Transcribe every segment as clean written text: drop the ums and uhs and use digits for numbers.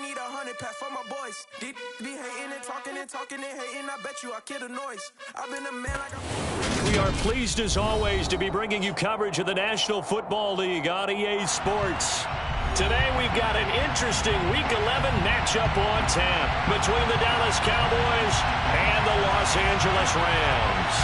need 100 pack for my boys. Deep be hating and talking and hating. I bet you I kill the noise. I've been a man like We are pleased as always to be bringing you coverage of the National Football League on EA Sports. Today we've got an interesting Week 11 matchup on tap between the Dallas Cowboys and the Los Angeles Rams.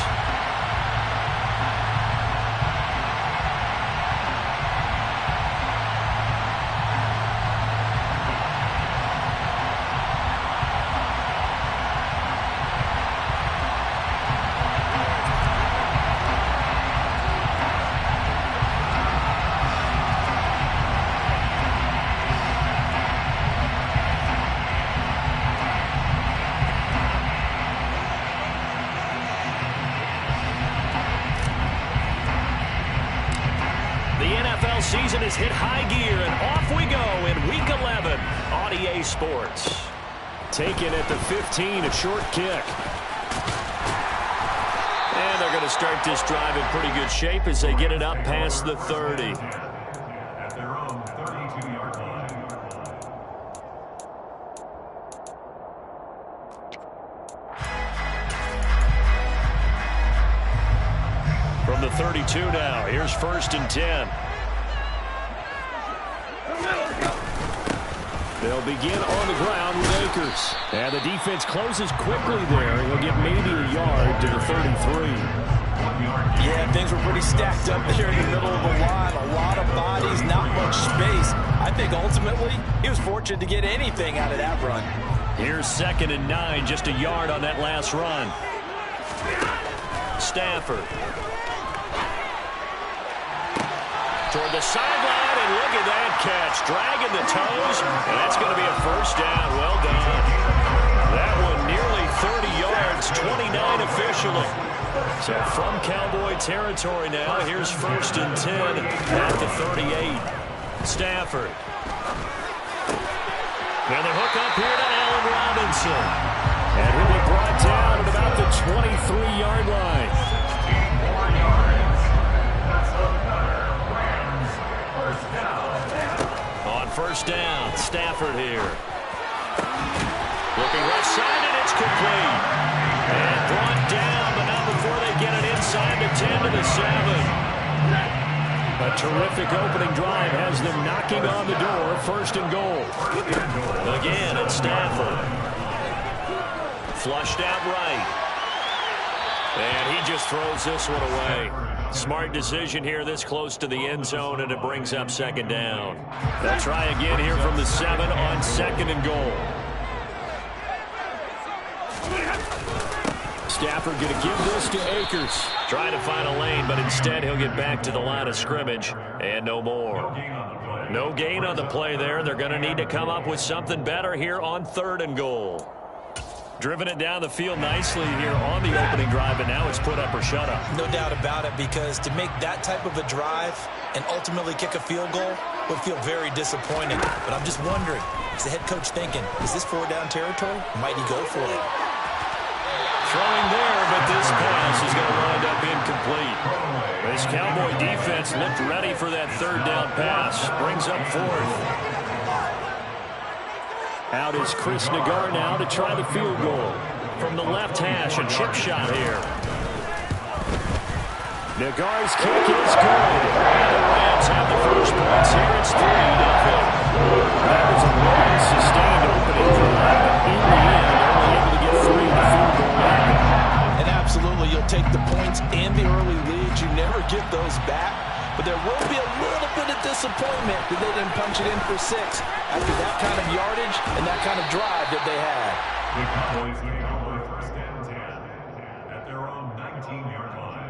Season has hit high gear, and off we go in Week 11 on EA Sports. Taken at the 15, a short kick. And they're going to start this drive in pretty good shape as they get it up past the 30. At their own 32-yard line. From the 32 now, here's 1st and 10. They'll begin on the ground with Akers. And the defense closes quickly there. He'll get maybe a yard to the 33. Yeah, things were pretty stacked up there in the middle of the line. A lot of bodies, not much space. I think ultimately he was fortunate to get anything out of that run. Here's 2nd and 9, just a yard on that last run. Stafford. Toward the sideline, and look at that catch. Dragging the toes, and that's going to be a 1st down. Well done. That one nearly 30 yards, 29 officially. So from Cowboy territory now, here's 1st and 10 at the 38. Stafford. Now the hook up here to Allen Robinson. And he'll be brought down at about the 23-yard line. 4 yards. That's a cutter. Rams, 1st down. On 1st down, Stafford here. Looking left side, and it's complete. And brought down, but not before they get it inside the 10 to the 7. A terrific opening drive has them knocking on the door. 1st and goal. Again, it's Stafford. Flushed out right. And he just throws this one away. Smart decision here this close to the end zone, and it brings up 2nd down. They'll try again here from the 7 on 2nd and goal. Stafford going to give this to Akers. Trying to find a lane, but instead he'll get back to the line of scrimmage, and no more. No gain on the play there. They're going to need to come up with something better here on 3rd and goal. Driven it down the field nicely here on the opening drive, and now it's put up or shut up. No doubt about it, because to make that type of a drive and ultimately kick a field goal would feel very disappointing. But I'm just wondering, is the head coach thinking, is this 4-down territory? Might he go for it? Throwing there, but this pass is going to wind up incomplete. This Cowboy defense looked ready for that 3rd down pass. Brings up 4th. Out is Chris Nagar now to try the field goal. From the left hash, a chip shot here. Nagar's kick is good. And the Rams have the first points here. It's 3-0. That was a long, sustained opening drive. In the end, only able to get 3 in the field goal line. And absolutely, you'll take the points and the early leads. You never get those back. But there will be a little bit of disappointment that they didn't punch it in for 6 after that kind of yardage and that kind of drive that they had. The Cowboys lead over 1st and 10 at their own 19-yard line.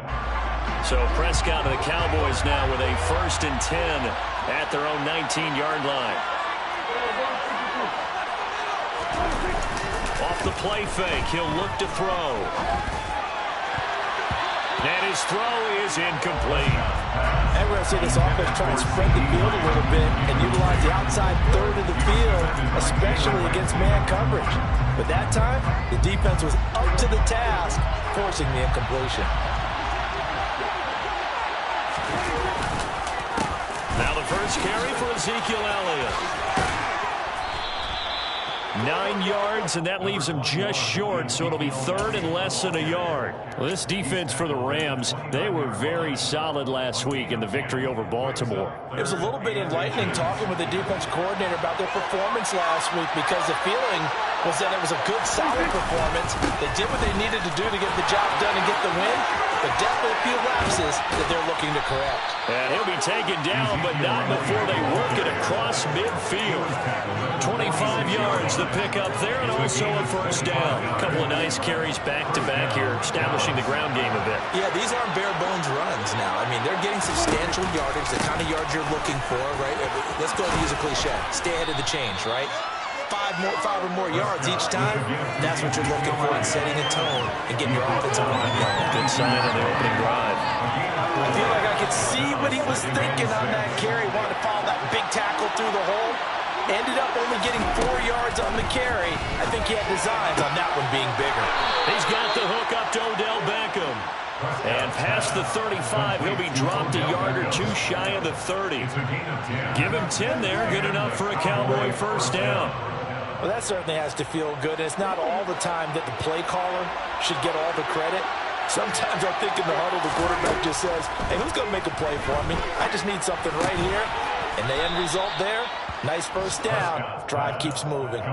So Prescott and the Cowboys now with a 1st and 10 at their own 19-yard line. Off the play fake, he'll look to throw. And his throw is incomplete. And we're going to see this offense try and spread the field a little bit and utilize the outside 3rd of the field, especially against man coverage. But that time, the defense was up to the task, forcing the incompletion. Now the first carry for Ezekiel Elliott. 9 yards, and that leaves him just short, so it'll be third and less than a yard. Well, this defense for the Rams, they were very solid last week in the victory over Baltimore. It was a little bit enlightening talking with the defense coordinator about their performance last week, because the feeling was that it was a good, solid performance. They did what they needed to do to get the job done and get the win, but definitely a few lapses that they're looking to correct. And he'll be taken down, but not before they work it across midfield. 25 yards the pick up there, and also a first down. A couple of nice carries back-to-back here, establishing the ground game a bit. Yeah, these aren't bare-bones runs now. I mean, they're getting substantial yardage, the kind of yards you're looking for, right? Let's go ahead and use a cliche. Stay ahead of the change, right? 5 or more yards each time, that's what you're looking for in setting a tone and getting your offensive line going. Good sign on the opening drive. I feel like I could see what he was thinking on that carry. Wanted to follow that big tackle through the hole. Ended up only getting 4 yards on the carry. I think he had designs on that one being bigger. He's got the hook up to Odell Beckham. And past the 35, he'll be dropped a yard or two shy of the 30. Give him 10 there, good enough for a Cowboy first down. Well, that certainly has to feel good. It's not all the time that the play caller should get all the credit. Sometimes I think in the huddle, the quarterback just says, hey, who's going to make a play for me? I just need something right here. And the end result there, nice first down. Drive keeps moving.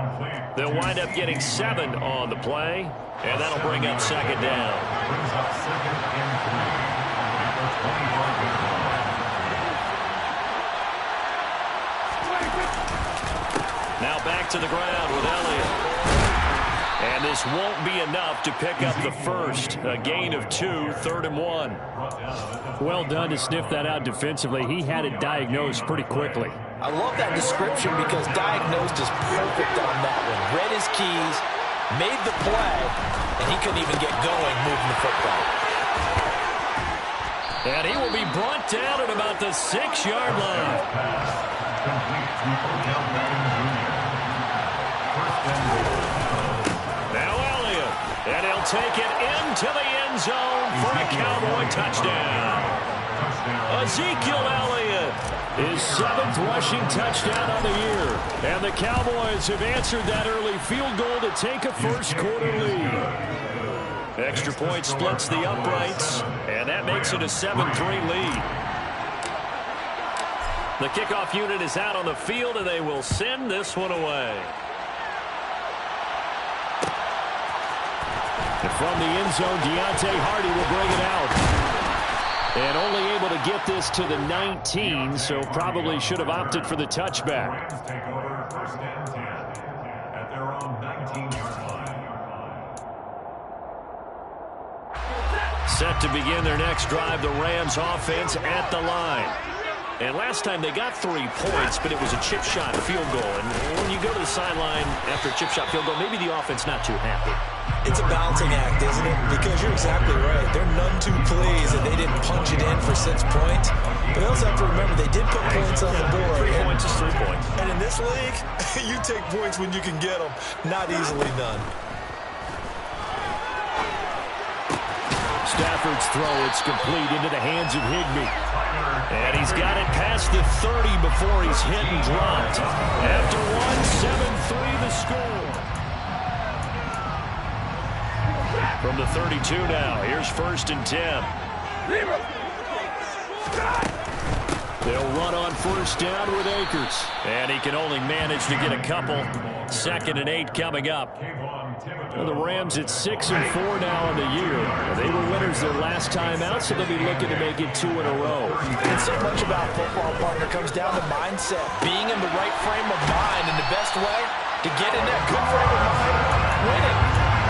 They'll wind up getting 7 on the play, and that'll bring up second down. Now back to the ground with Elliott. And this won't be enough to pick up the first. A gain of 2, 3rd and 1. Well done to sniff that out defensively. He had it diagnosed pretty quickly. I love that description because diagnosed is perfect on that one. Read his keys, made the play, and he couldn't even get going moving the football. And he will be brought down at about the 6-yard line. Now Elliott, and he'll take it into the end zone for a Cowboy touchdown. Ezekiel Elliott, his 7th rushing touchdown on the year. And the Cowboys have answered that early field goal to take a first-quarter lead. Extra point splits the uprights, and that makes it a 7-3 lead. The kickoff unit is out on the field, and they will send this one away. And from the end zone, Deontay Hardy will bring it out. And only able to get this to the 19, so probably should have opted for the touchback. Take over first and 10 at their own 19-yard line. Set to begin their next drive, the Rams offense at the line. And last time they got 3 points, but it was a chip shot field goal. And when you go to the sideline after a chip shot field goal, maybe the offense not too happy. It's a balancing act, isn't it? Because you're exactly right. They're none too pleased that they didn't punch it in for 6 points. But they also have to remember they did put points on the board. 3 points is 3 points. And in this league, you take points when you can get them. Not easily done. Stafford's throw, it's complete into the hands of Higbee. And he's got it past the 30 before he's hit and dropped. After 1, 7-3 the score. From the 32 now, here's 1st and 10. They'll run on first down with Akers. And he can only manage to get a couple. 2nd and 8 coming up. Well, the Rams at 6-4 now on the year. They were winners their last time out, so they'll be looking to make it 2 in a row. And so much about football, partner, comes down to mindset. Being in the right frame of mind, and the best way to get in that good frame of mind, winning.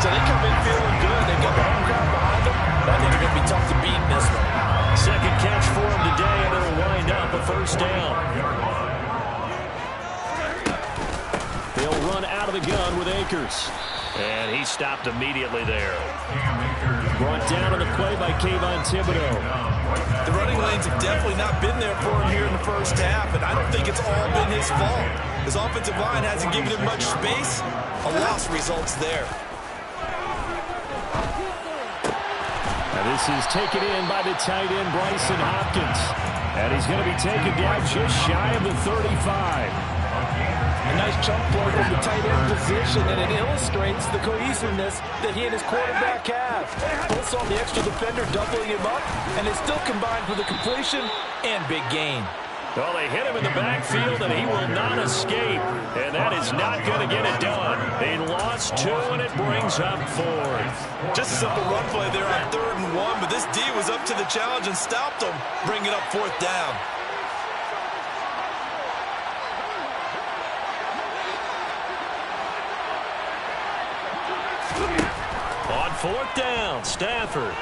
So they come in feeling good. They've got the home crowd behind them. But I think they're going to be tough to beat in this one. 2nd catch for him today, and it'll wind up a first down. They'll run out of the gun with Akers. And he stopped immediately there. Brought down on the play by Kayvon Thibodeau. The running lanes have definitely not been there for him here in the first half, and I don't think it's all been his fault. His offensive line hasn't given him much space. A loss results there. Now this is taken in by the tight end, Bryson Hopkins. And he's going to be taken down just shy of the 35. And Nice chunk play from the tight end position, and it illustrates the cohesiveness that he and his quarterback have. Both saw the extra defender doubling him up, and they still combined for the completion and big gain. Well, they hit him in the backfield, and he will not escape. And that is not going to get it done. They lost 2, and it brings up 4. Just a simple run play there on 3rd and 1, but this D was up to the challenge and stopped them, bringing up 4th down. On 4th down, Stafford.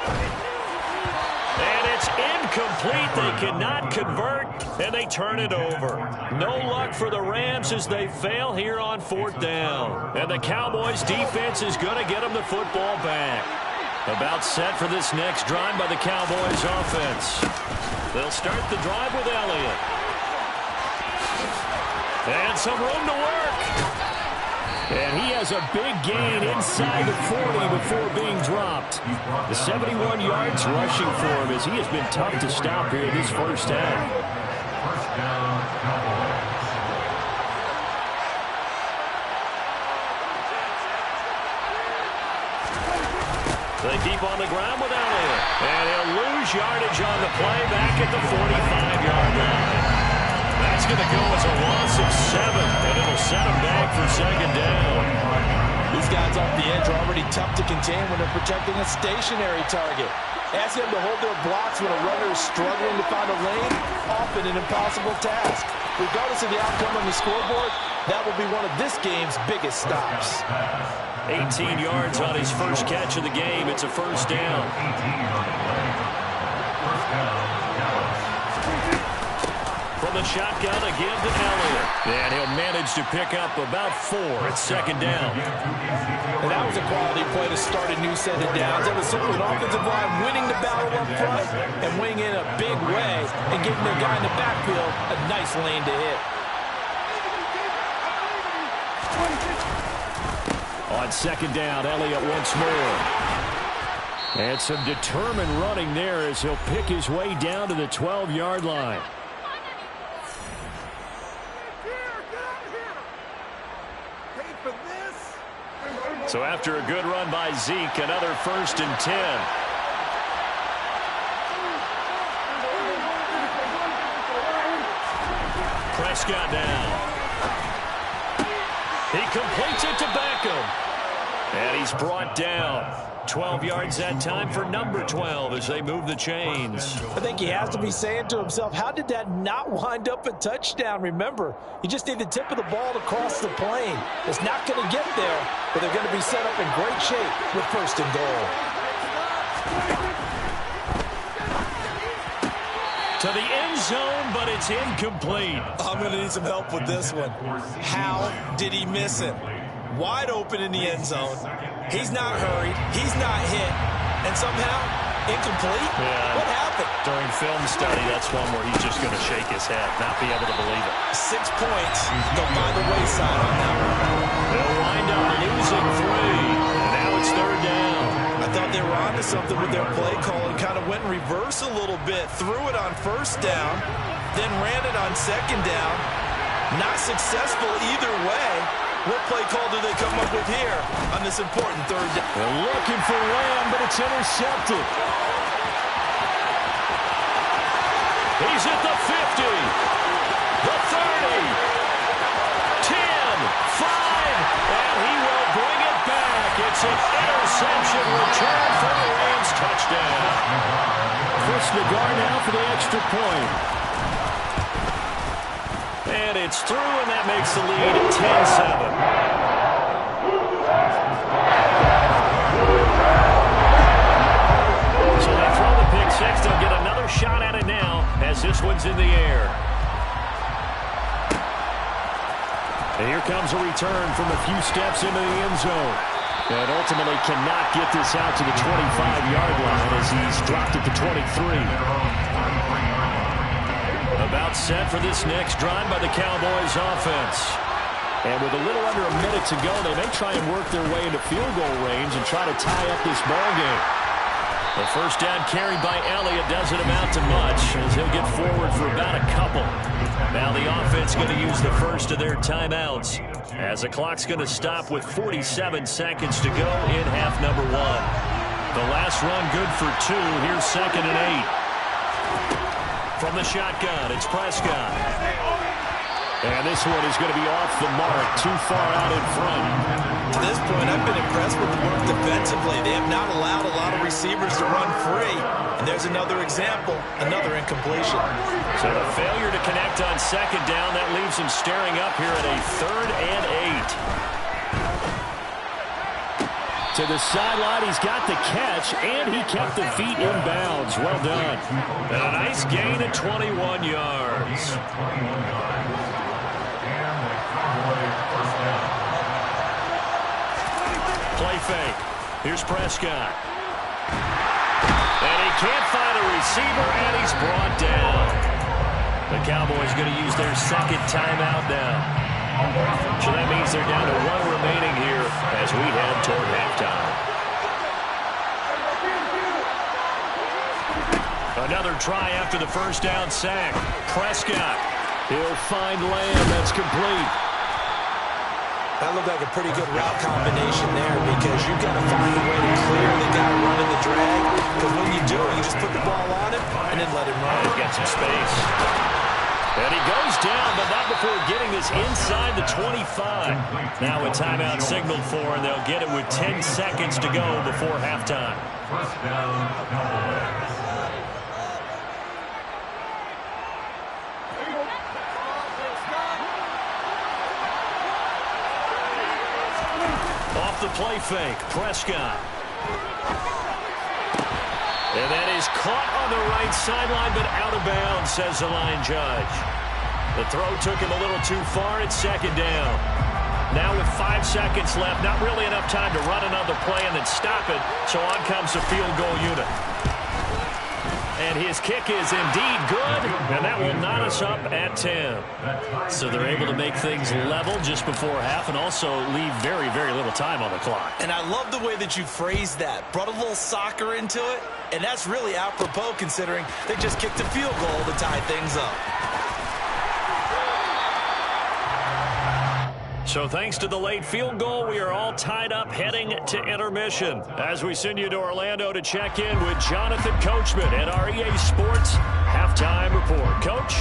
And it's incomplete. They cannot convert, and they turn it over. No luck for the Rams as they fail here on 4th down. And the Cowboys defense is going to get them the football back. About set for this next drive by the Cowboys offense. They'll start the drive with Elliott. And some room to work. And he has a big gain inside the 40 before being dropped. The 71 yards rushing for him as he has been tough to stop here this first half. First down, Cowboys. They keep on the ground with Elliott. And he'll lose yardage on the play back at the 45-yard line. That's going to go as a loss of 7, and it'll set him back for 2nd down. These guys off the edge are already tough to contain when they're protecting a stationary target. Ask them to hold their blocks when a runner is struggling to find a lane, often an impossible task. Regardless of the outcome on the scoreboard, that will be one of this game's biggest stops. 18 yards on his first catch of the game. It's a 1st down. 18 on the play. First down, Dallas. From the shotgun again to Elliott. And he'll manage to pick up about 4 at 2nd down. And that was a quality play to start a new set of downs. That was simply an offensive line winning the battle up front and winning in a big way and giving their guy in the backfield a nice lane to hit. On 2nd down, Elliott once more. And some determined running there as he'll pick his way down to the 12-yard line. So after a good run by Zeke, another 1st and 10. Prescott down. He completes it to Beckham. And he's brought down. 12 yards that time for number 12 as they move the chains. I think he has to be saying to himself, how did that not wind up a touchdown? Remember, you just need the tip of the ball to cross the plane. It's not going to get there, but they're going to be set up in great shape with 1st and goal. To the end zone, but it's incomplete. I'm going to need some help with this one. How did he miss it? Wide open in the end zone. He's not hurried. He's not hit. And somehow, incomplete? Yeah. What happened? During film study, that's one where he's just going to shake his head, not be able to believe it. 6 points go by the wayside on that one. They'll wind up losing 3. And now it's 3rd down. I thought they were onto something with their play call and kind of went in reverse a little bit. Threw it on 1st down, then ran it on 2nd down. Not successful either way. What play call do they come up with here on this important 3rd down? They're looking for Lamb, but it's intercepted. He's at the 50, the 30, 10, 5, and he will bring it back. It's an interception return for the Rams touchdown. Chris Nagar now for the extra point. And it's through, and that makes the lead 10-7. So they throw the pick 6. They'll get another shot at it now as this one's in the air. And here comes a return from a few steps into the end zone. And ultimately cannot get this out to the 25-yard line as he's dropped at the 23. About set for this next drive by the Cowboys offense. And with a little under a minute to go, they may try and work their way into field goal range and try to tie up this ball game. The first down carried by Elliott doesn't amount to much, as he'll get forward for about a couple. Now the offense going to use the first of their timeouts, as the clock's going to stop with 47 seconds to go in half number 1. The last run good for 2. Here's 2nd and 8. From the shotgun, it's Prescott. And this one is going to be off the mark, too far out in front. To this point, I've been impressed with the work defensively. They have not allowed a lot of receivers to run free. And there's another example, another incompletion. So a failure to connect on 2nd down. That leaves him staring up here at a 3rd and 8. To the sideline, he's got the catch, and he kept the feet in bounds. Well done. And a nice gain of 21 yards. Play fake. Here's Prescott. And he can't find a receiver, and he's brought down. The Cowboys going to use their 2nd timeout now. So that means they're down to 1 remaining here as we head toward halftime. Another try after the first down sack. Prescott. He'll find Lamb. That's complete. That looked like a pretty good route combination there, because you've got to find a way to clear the guy running the drag. Because when you do it, you just put the ball on him and then let him run. He's got some space. And he goes down, but not before getting this inside the 25. Now a timeout signaled for, and they'll get it with 10 seconds to go before halftime. First down, Cowboys. Off the play fake, Prescott. And that is caught on the right sideline, but out of bounds, says the line judge. The throw took him a little too far. It's 2nd down. Now with 5 seconds left, not really enough time to run another play and then stop it, so on comes the field goal unit. And his kick is indeed good, and that will knot us up at 10. So they're able to make things level just before half and also leave very, very little time on the clock. And I love the way that you phrased that. Brought a little soccer into it, and that's really apropos considering they just kicked a field goal to tie things up. So thanks to the late field goal, we are all tied up heading to intermission. As we send you to Orlando to check in with Jonathan Coachman at our EA Sports Halftime Report. Coach?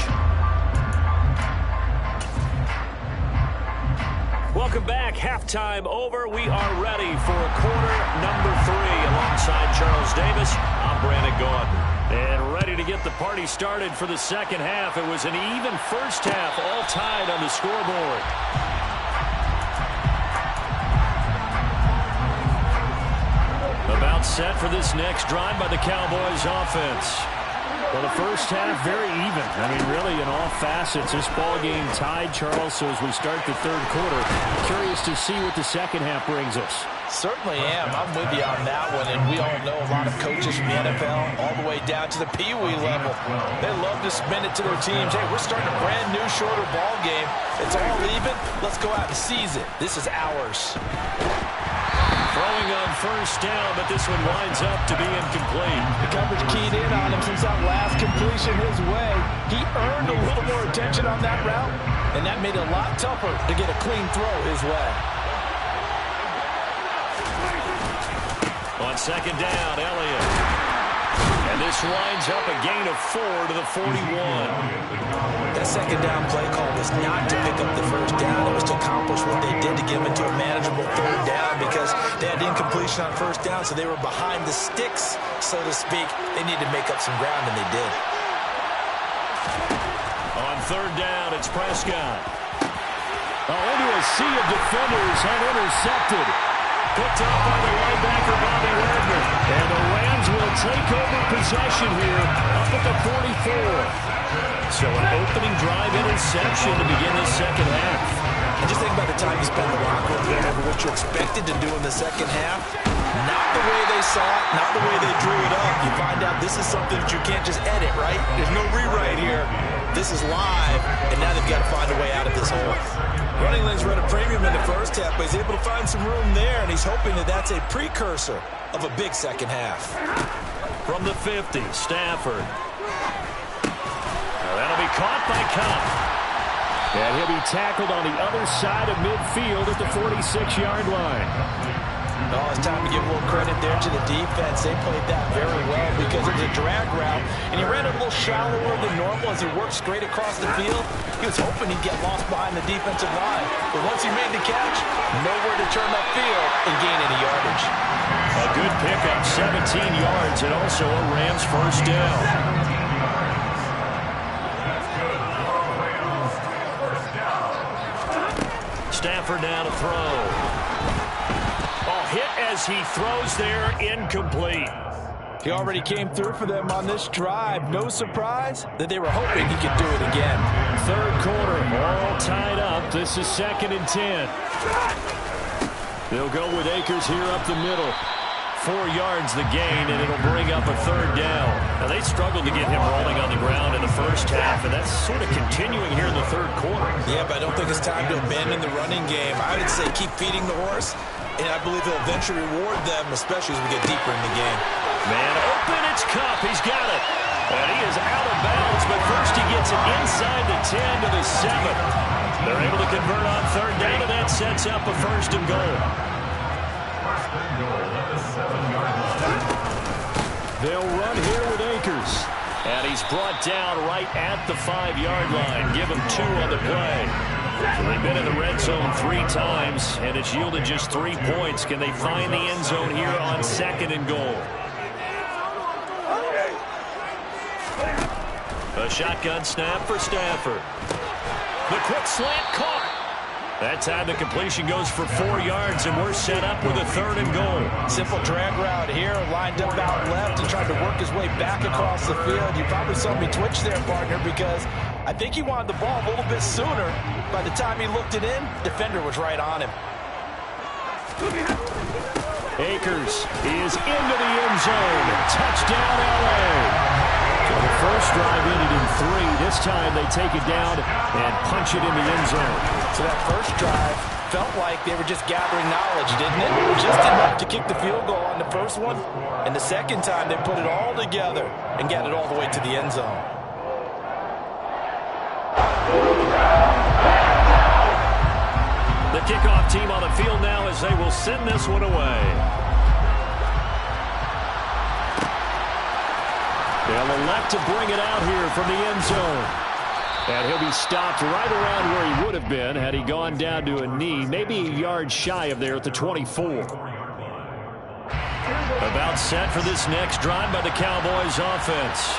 Welcome back. Halftime over. We are ready for quarter number 3 alongside Charles Davis. I'm Brandon Gaudin. And ready to get the party started for the second half. It was an even first half, all tied on the scoreboard. About set for this next drive by the Cowboys offense. Well, the first half, very even. I mean, really, in all facets, this ball game tied, Charles. So as we start the third quarter, curious to see what the second half brings us. Certainly am. I'm with you on that one. And we all know a lot of coaches from the NFL all the way down to the Pee Wee level. They love to spin it to their teams. Hey, we're starting a brand new, shorter ball game. It's all even. Let's go out and seize it. This is ours. Throwing on first down, but this one winds up to be incomplete. The coverage keyed in on him since that last completion his way. He earned a little more attention on that route, and that made it a lot tougher to get a clean throw his way. On second down, Elliott. And this winds up a gain of 4 to the 41. That second down play call was not to pick up the first down. It was to accomplish what they did to get them into a manageable third down, because they had incompletion on first down, so they were behind the sticks, so to speak. They needed to make up some ground, and they did. On third down, it's Prescott. Into a sea of defenders and intercepted. Picked up by the linebacker, Bobby Wagner. And the Rams will take over possession here up at the 44. So an opening drive interception to begin the second half. And just think about the time you spend in the locker room going over what you expected to do in the second half. Not the way they saw it, not the way they drew it up. You find out this is something that you can't just edit, right? There's no rewrite here. This is live, and now they've got to find a way out of this hole. Running lanes were at a premium in the first half, but he's able to find some room there, and he's hoping that that's a precursor of a big second half. From the 50, Stafford. Now that'll be caught by Cup. And he'll be tackled on the other side of midfield at the 46-yard line. Oh, it's time to give a little credit there to the defense. They played that very well because it was a drag route, and he ran it a little shallower than normal as he worked straight across the field. He was hoping he'd get lost behind the defensive line, but once he made the catch, nowhere to turn upfield and gain any yardage. A good pickup, 17 yards, and also a Rams first down. Stafford now to throw. Hit as he throws there, incomplete. He already came through for them on this drive. No surprise that they were hoping he could do it again. Third quarter, all tied up. This is 2nd and 10. They'll go with Akers here up the middle. 4 yards the gain, and it'll bring up a third down. Now, they struggled to get him rolling on the ground in the first half, and that's sort of continuing here in the third quarter. Yeah, but I don't think it's time to abandon the running game. I would say keep feeding the horse, and I believe he'll eventually reward them, especially as we get deeper in the game. Man open, it's Cup. He's got it. And he is out of bounds, but first he gets it inside the 10 to the 7. They're able to convert on third down, and that sets up a first and goal. They'll run here with Akers. And he's brought down right at the 5-yard line. Give him 2 on the play. So they've been in the red zone 3 times, and it's yielded just 3 points. Can they find the end zone here on 2nd and goal? A shotgun snap for Stafford. The quick slant caught. That time the completion goes for 4 yards, and we're set up with a 3rd and goal. Simple drag route here, lined up out left and tried to work his way back across the field. You probably saw me twitch there, partner, because I think he wanted the ball a little bit sooner. By the time he looked it in, defender was right on him. Akers is into the end zone. Touchdown, L.A. So the first drive ended in 3. This time they take it down and punch it in the end zone. So that first drive felt like they were just gathering knowledge, didn't it? Just enough to kick the field goal on the first one. And the second time they put it all together and got it all the way to the end zone. The kickoff team on the field now as they will send this one away. They'll elect to bring it out here from the end zone. And he'll be stopped right around where he would have been had he gone down to a knee, maybe a yard shy of there at the 24. About set for this next drive by the Cowboys offense.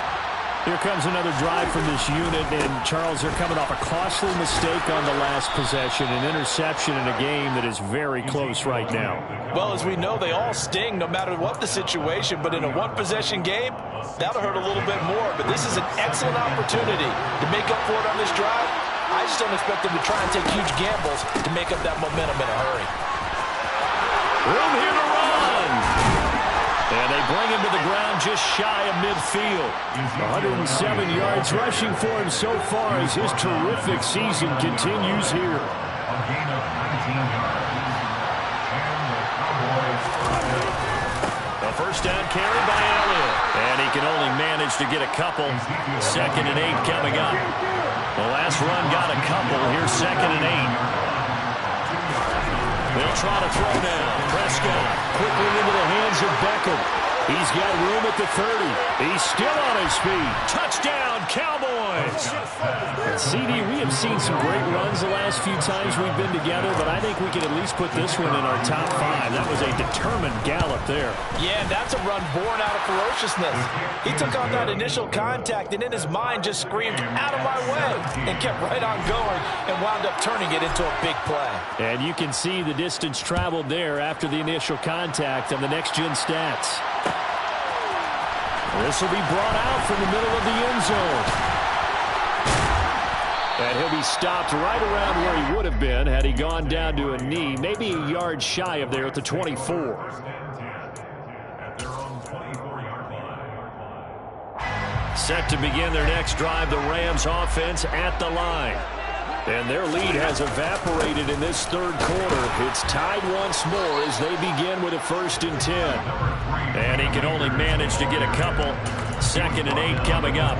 Here comes another drive from this unit, and Charles, they're coming off a costly mistake on the last possession, an interception in a game that is very close right now. Well, as we know, they all sting no matter what the situation, but in a one-possession game, that'll hurt a little bit more. But this is an excellent opportunity to make up for it on this drive. I just don't expect them to try and take huge gambles to make up that momentum in a hurry. Room here to run. And they bring him to the ground just shy of midfield. 107 yards rushing for him so far as his terrific season continues here. A gain of 19 yards. And the Cowboys. A first down carry by Elliott. And he can only manage to get a couple. 2nd and 8 coming up. The last run got a couple. Here's 2nd and 8. They'll try to throw now. Prescott quickly into the hands of Beckham. He's got room at the 30. He's still on his feet. Touchdown, Cowboys! And CD, we have seen some great runs the last few times we've been together, but I think we can at least put this one in our top 5. That was a determined gallop there. Yeah, and that's a run born out of ferociousness. He took on that initial contact and in his mind just screamed, "Out of my way," and kept right on going and wound up turning it into a big play. And you can see the distance traveled there after the initial contact on the next-gen stats. This will be brought out from the middle of the end zone. And he'll be stopped right around where he would have been had he gone down to a knee, maybe a yard shy of there at the 24. At their own 24-yard line. Set to begin their next drive, the Rams offense at the line. And their lead has evaporated in this third quarter. It's tied once more as they begin with a 1st and 10. And he can only manage to get a couple. 2nd and 8 coming up.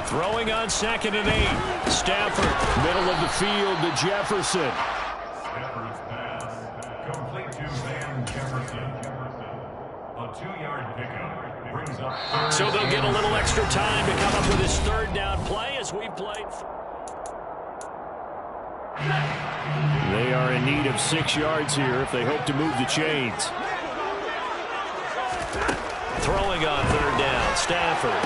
Throwing on 2nd and 8. Stafford, middle of the field to Jefferson. Stafford's pass complete to Van Jefferson. A 2-yard pickup. So they'll get a little extra time to come up with his 3rd down play as we played. They are in need of 6 yards here if they hope to move the chains. Throwing on 3rd down, Stafford.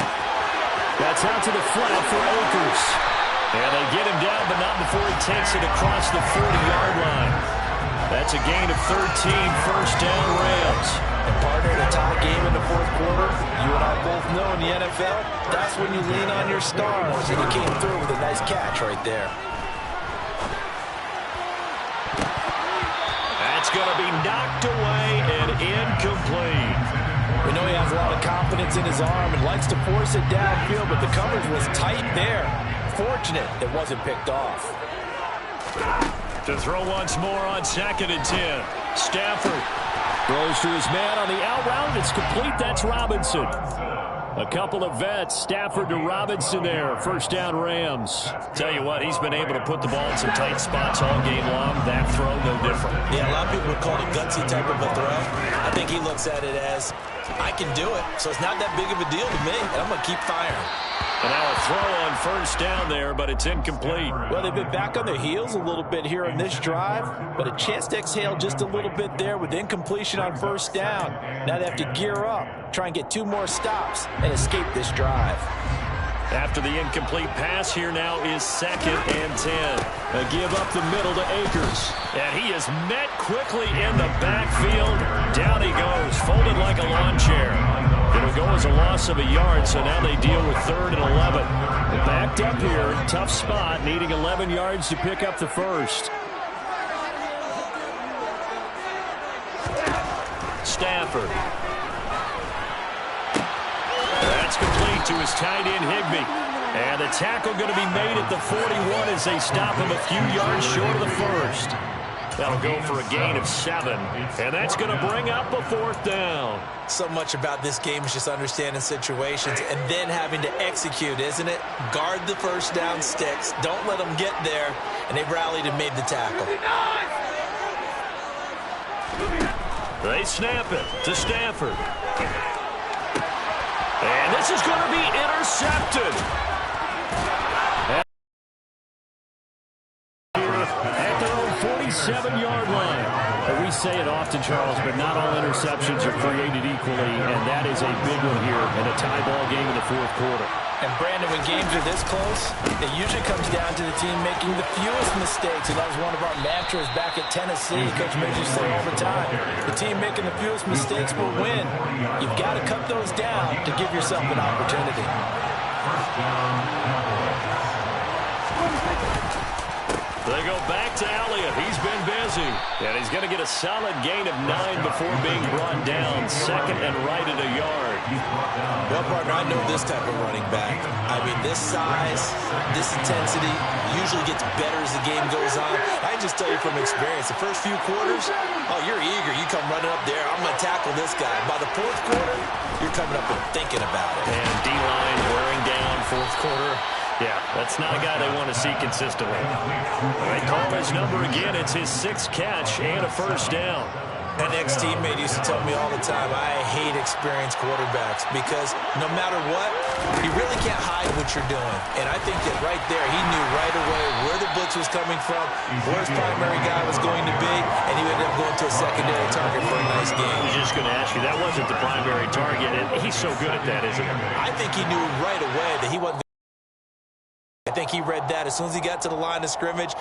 That's out to the flat for Akers. And they get him down, but not before he takes it across the 40-yard line. That's a gain of 13, 1st down Rams. And partner, in a tie game in the 4th quarter, you and I both know in the NFL, that's when you lean on your stars. And he came through with a nice catch right there. That's going to be knocked away and incomplete. We know he has a lot of confidence in his arm and likes to force it downfield, but the coverage was tight there. Fortunate it wasn't picked off. To throw once more on 2nd and 10. Stafford throws to his man on the out route. It's complete. That's Robinson. A couple of vets. Stafford to Robinson there. 1st down Rams. Tell you what, he's been able to put the ball in some tight spots all game long. That throw, no different. Yeah, a lot of people would call it a gutsy type of a throw. I think he looks at it as, I can do it, so it's not that big of a deal to me, and I'm going to keep firing. And now a throw on 1st down there, but it's incomplete. Well, they've been back on their heels a little bit here on this drive, but a chance to exhale just a little bit there with incompletion on 1st down. Now they have to gear up, try and get 2 more stops, and escape this drive. After the incomplete pass, here now is 2nd and 10. A give up the middle to Akers. And he is met quickly in the backfield. Down he goes, folded like a lawn chair. It'll go as a loss of a yard, so now they deal with 3rd and 11. Backed up here, tough spot, needing 11 yards to pick up the 1st. Stafford. That's complete to his tight end, Higbee. And the tackle going to be made at the 41 as they stop him a few yards short of the 1st. That'll go for a gain of 7. And that's going to bring up a 4th down. So much about this game is just understanding situations and then having to execute, isn't it? Guard the 1st down sticks. Don't let them get there. And they rallied and made the tackle. They snap it to Stafford. And this is going to be intercepted. At their own 47-yard line. We say it often, Charles, but not all interceptions are created equally, and that is a big one here in a tie ball game in the 4th quarter. And, Brandon, when games are this close, it usually comes down to the team making the fewest mistakes, and that was one of our mantras back at Tennessee. Coach Major say all the time, the team making the fewest mistakes will win. You've got to cut those down to give yourself an opportunity. They go back to Elliott. He's been busy. And he's going to get a solid gain of 9 before being brought down. 2nd and right at a yard. Well, partner, I know this type of running back. I mean, this size, this intensity usually gets better as the game goes on. I can just tell you from experience, the first few quarters, oh, you're eager. You come running up there. I'm going to tackle this guy. By the 4th quarter, you're coming up and thinking about it. And D-line wearing down 4th quarter. Yeah, that's not a guy they want to see consistently. They call his number again. It's his 6th catch and a 1st down. An ex-teammate used to tell me all the time, I hate experienced quarterbacks because no matter what, you really can't hide what you're doing. And I think that right there, he knew right away where the blitz was coming from, where his primary guy was going to be, and he ended up going to a secondary target for a nice game. I was just going to ask you, that wasn't the primary target, and he's so good at that, isn't he? I think he knew right away that he wasn't. I think he read that as soon as he got to the line of scrimmage,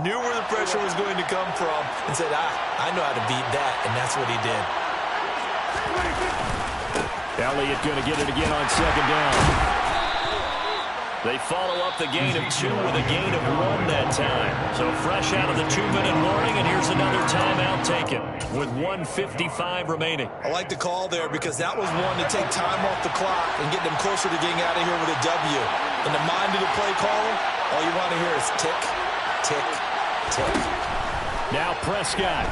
knew where the pressure was going to come from, and said, I know how to beat that, and that's what he did. Elliott going to get it again on 2nd down. They follow up the gain of 2 with a gain of 1 that time. So fresh out of the 2-minute warning, and here's another timeout taken with 1:55 remaining. I like the call there because that was one to take time off the clock and get them closer to getting out of here with a W. In the mind of the play caller, all you want to hear is tick, tick, tick. Now Prescott.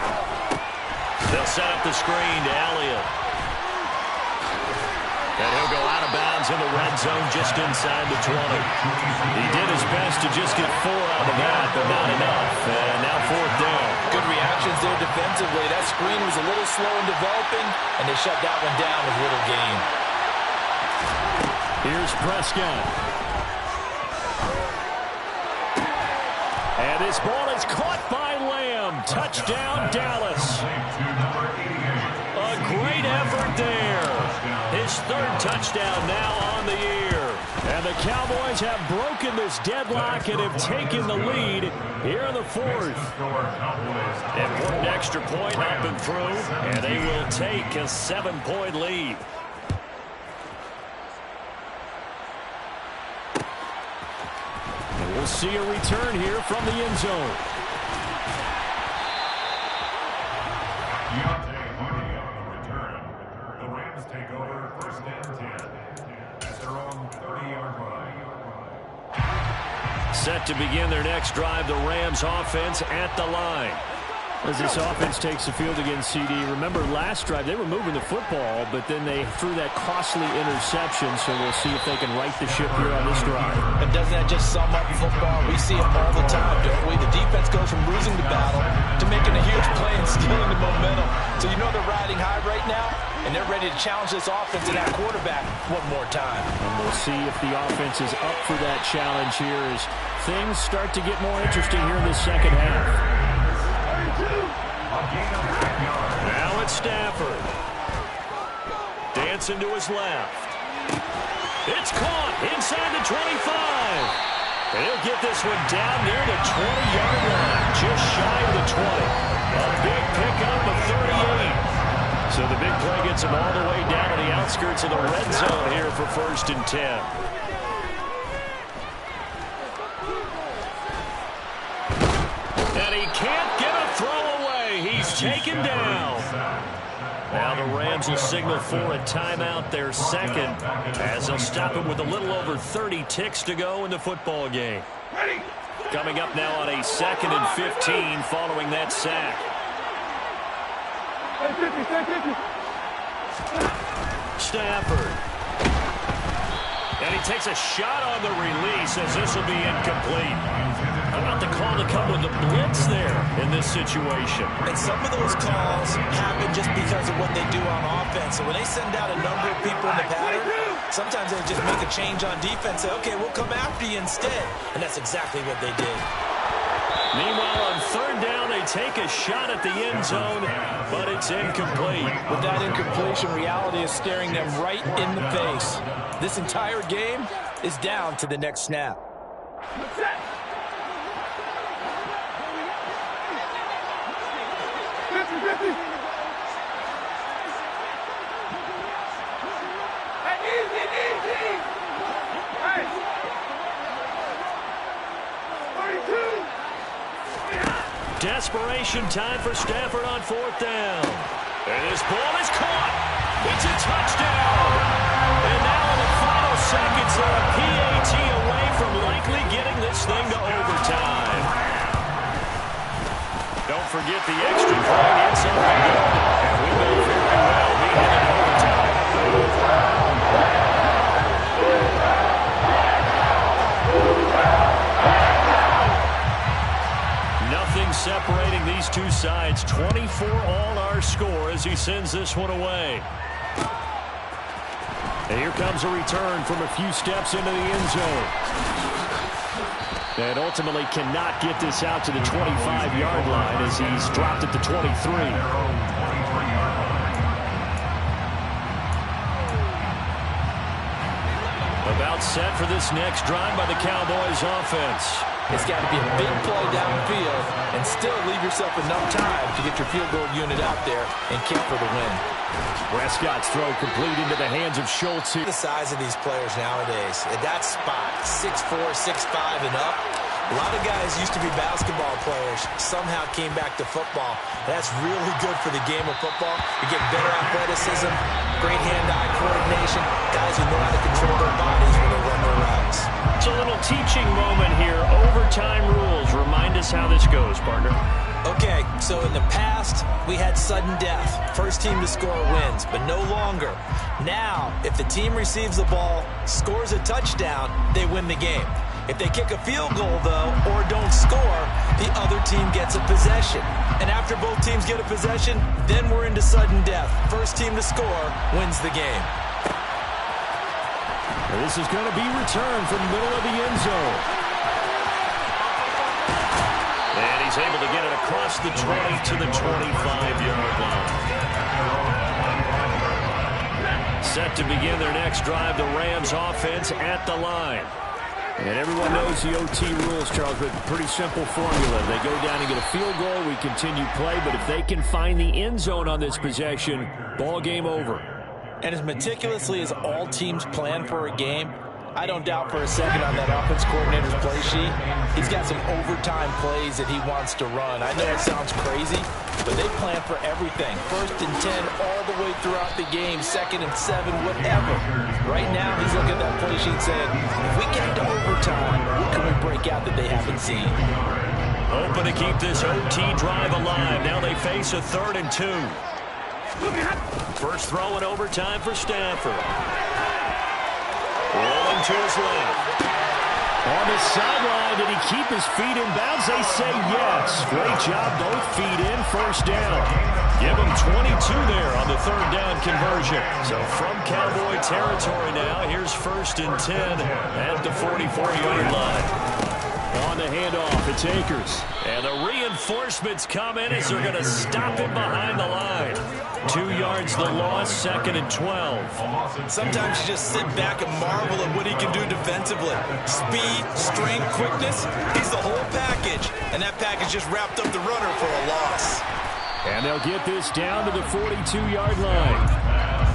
They'll set up the screen to Elliott. And he'll go out of bounds in the red zone just inside the 20. He did his best to just get 4 out of that, but not enough. And now 4th down. Good reactions there defensively. That screen was a little slow in developing, and they shut that one down with little gain. Here's Prescott. And this ball is caught by Lamb. Touchdown, Dallas. A great effort there. His 3rd touchdown now on the year. And the Cowboys have broken this deadlock and have taken the lead here in the 4th. Important extra point up and through, and they will take a 7-point lead. And we'll see a return here from the end zone. Set to begin their next drive, the Rams offense at the line. As this offense takes the field against CD, remember last drive they were moving the football, but then they threw that costly interception, so we'll see if they can right the ship here on this drive. And doesn't that just sum up football? We see it all the time, don't we? The defense goes from losing the battle to making a huge play and stealing the momentum. So you know they're riding high right now, and they're ready to challenge this offense and that quarterback one more time. And we'll see if the offense is up for that challenge here as things start to get more interesting here in the second half. Now it's Stafford. Dancing to his left. It's caught inside the 25. And he'll get this one down near the 20-yard line, just shy of the 20. A big pickup of 38. So the big play gets him all the way down to the outskirts of the red zone here for 1st and 10. And he can't get a throw away. He's taken down. Now the Rams will signal for a timeout, their 2nd, as they'll stop him with a little over 30 ticks to go in the football game. Coming up now on a 2nd and 15 following that sack. Stafford. And he takes a shot on the release as this will be incomplete. How about the call to come with the blitz there in this situation? And some of those calls happen just because of what they do on offense. So when they send out a number of people in the pattern, sometimes they just make a change on defense. Say, okay, we'll come after you instead. And that's exactly what they did. Meanwhile, on 3rd down, they take a shot at the end zone, but it's incomplete. With that incompletion, reality is staring them right in the face. This entire game is down to the next snap. Desperation time for Stafford on 4th down. And this ball is caught. It's a touchdown. And now in the final seconds, they're a PAT away from likely getting this thing to overtime. Don't forget the extra point. It's something good. And we may very well be headed overtime. Nothing separating these two sides. 24 all our score as he sends this one away. And here comes a return from a few steps into the end zone. And ultimately cannot get this out to the 25-yard line as he's dropped at the 23. About set for this next drive by the Cowboys offense. It's got to be a big play downfield and still leave yourself enough time to get your field goal unit out there and kick for the win. Prescott's throw complete into the hands of Schultz. The size of these players nowadays, at that spot, 6'4", 6'5", and up. A lot of guys used to be basketball players, somehow came back to football. That's really good for the game of football. You get better athleticism, great hand-eye coordination, guys who know how to control their bodies when they run their routes. It's a little teaching moment here. Overtime rules. Remind us how this goes, partner. Okay, so in the past, we had sudden death. First team to score wins, but no longer. Now, if the team receives the ball, scores a touchdown, they win the game. If they kick a field goal, though, or don't score, the other team gets a possession. And after both teams get a possession, then we're into sudden death. First team to score wins the game. This is going to be returned from the middle of the end zone. And he's able to get it across the 20 to the 25-yard line. Set to begin their next drive, the Rams offense at the line. And everyone knows the OT rules, Charles, but pretty simple formula. They go down and get a field goal, we continue play, but if they can find the end zone on this possession, ball game over. And as meticulously as all teams plan for a game, I don't doubt for a second on that offense coordinator's play sheet, he's got some overtime plays that he wants to run. I know it sounds crazy, but they plan for everything. 1st and 10 all the way throughout the game, 2nd and 7, whatever. Right now, he's looking at that play sheet saying, if we get to overtime, what can we break out that they haven't seen? Hoping to keep this OT drive alive. Now they face a 3rd and 2. First throw in overtime for Stafford. Rolling to his left. On the sideline, did he keep his feet in bounds? They say yes. Great job, both feet in, first down. Give him 22 there on the 3rd down conversion. So from Cowboy territory now, here's 1st and 10 at the 44-yard line. On the handoff, it's Akers. And the reinforcements come in as they're going to stop him behind the line. 2 yards the loss, 2nd and 12. Sometimes you just sit back and marvel at what he can do defensively. Speed, strength, quickness, he's the whole package. And that package just wrapped up the runner for a loss. And they'll get this down to the 42-yard line.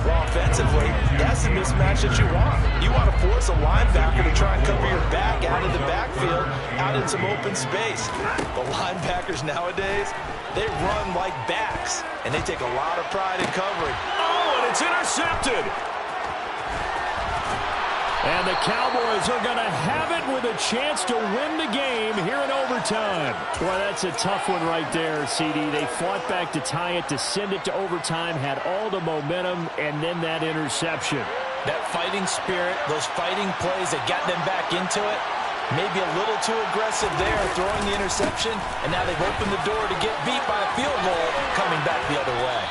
Well, offensively, that's the mismatch that you want. You want to force a linebacker to try and cover your back out of the backfield, out in some open space. The linebackers nowadays, they run like backs, and they take a lot of pride in covering. Oh, and it's intercepted. And the Cowboys are going to have it with a chance to win the game here in overtime. Boy, that's a tough one right there, CD. They fought back to tie it, to send it to overtime, had all the momentum, and then that interception. That fighting spirit, those fighting plays that got them back into it, maybe a little too aggressive there, throwing the interception, and now they've opened the door to get beat by a field goal coming back the other way.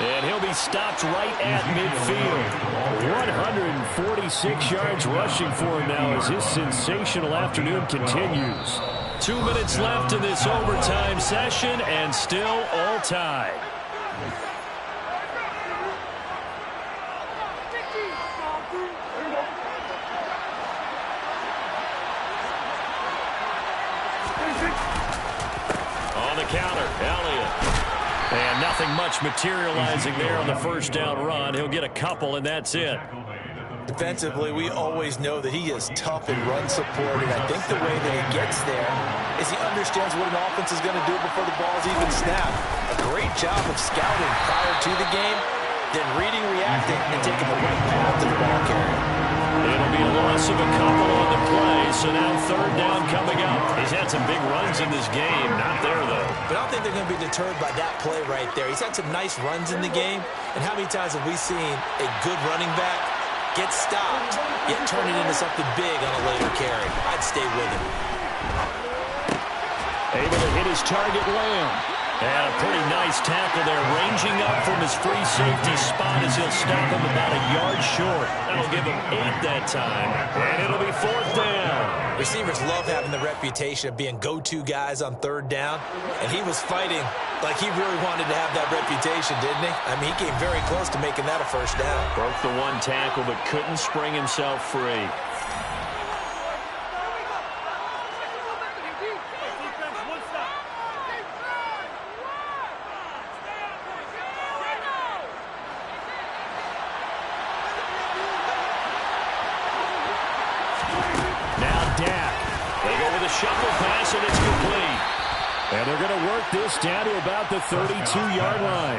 And he'll be stopped right at midfield. 146 yards rushing for him now as his sensational afternoon continues. 2 minutes left in this overtime session and still all tied. On the counter, Elliott. And nothing much materializing there on the first down run. He'll get a couple, and that's it. Defensively, we always know that he is tough in run support, and I think the way that he gets there is he understands what an offense is going to do before the ball's even snapped. A great job of scouting prior to the game, then reading, reacting, and taking the right path to the ball carrier. It'll be a loss of a couple on the play, so now 3rd down coming up. He's had some big runs in this game. Not there, though. But I don't think they're going to be deterred by that play right there. He's had some nice runs in the game, and how many times have we seen a good running back get stopped, yet turn it into something big on a later carry? I'd stay with him. Able to hit his target, Lamb. And a pretty nice tackle there, ranging up from his free safety spot as he'll stop him about a yard short. That'll give him 8 that time, and it'll be 4th down. Receivers love having the reputation of being go-to guys on 3rd down, and he was fighting like he really wanted to have that reputation, didn't he? I mean, he came very close to making that a 1st down. Broke the one tackle, but couldn't spring himself free. shovel pass, and it's complete. And they're going to work this down to about the 32-yard line.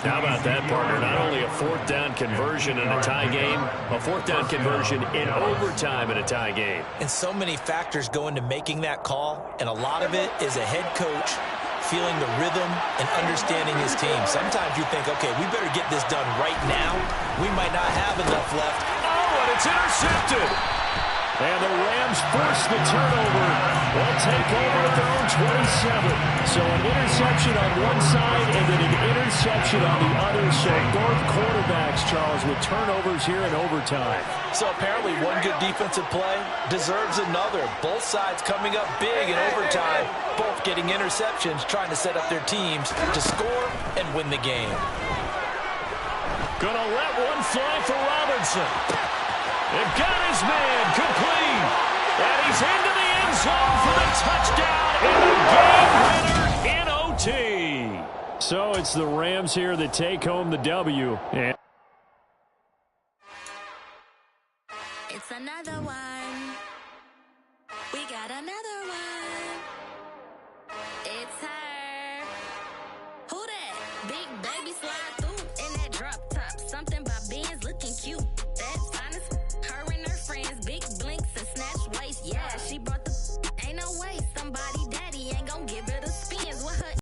How about that, partner? Not only a fourth down conversion in a tie game, a fourth down conversion in overtime in a tie game. And so many factors go into making that call, and a lot of it is a head coach feeling the rhythm and understanding his team. Sometimes you think, okay, we better get this done right now. We might not have enough left. Oh, and it's intercepted. And the Rams force the turnover. They'll take over at their own 27. So an interception on one side and then an interception on the other. So both quarterbacks, Charles, with turnovers here in overtime. So apparently one good defensive play deserves another. Both sides coming up big in overtime, both getting interceptions, trying to set up their teams to score and win the game. Gonna let one fly for Robinson. They've got his man complete. And he's into the end zone for the touchdown and a game winner in OT. So it's the Rams here that take home the W. And it's another one. We got another one. It's her. Who that? Big baby slide through in that drop top. Something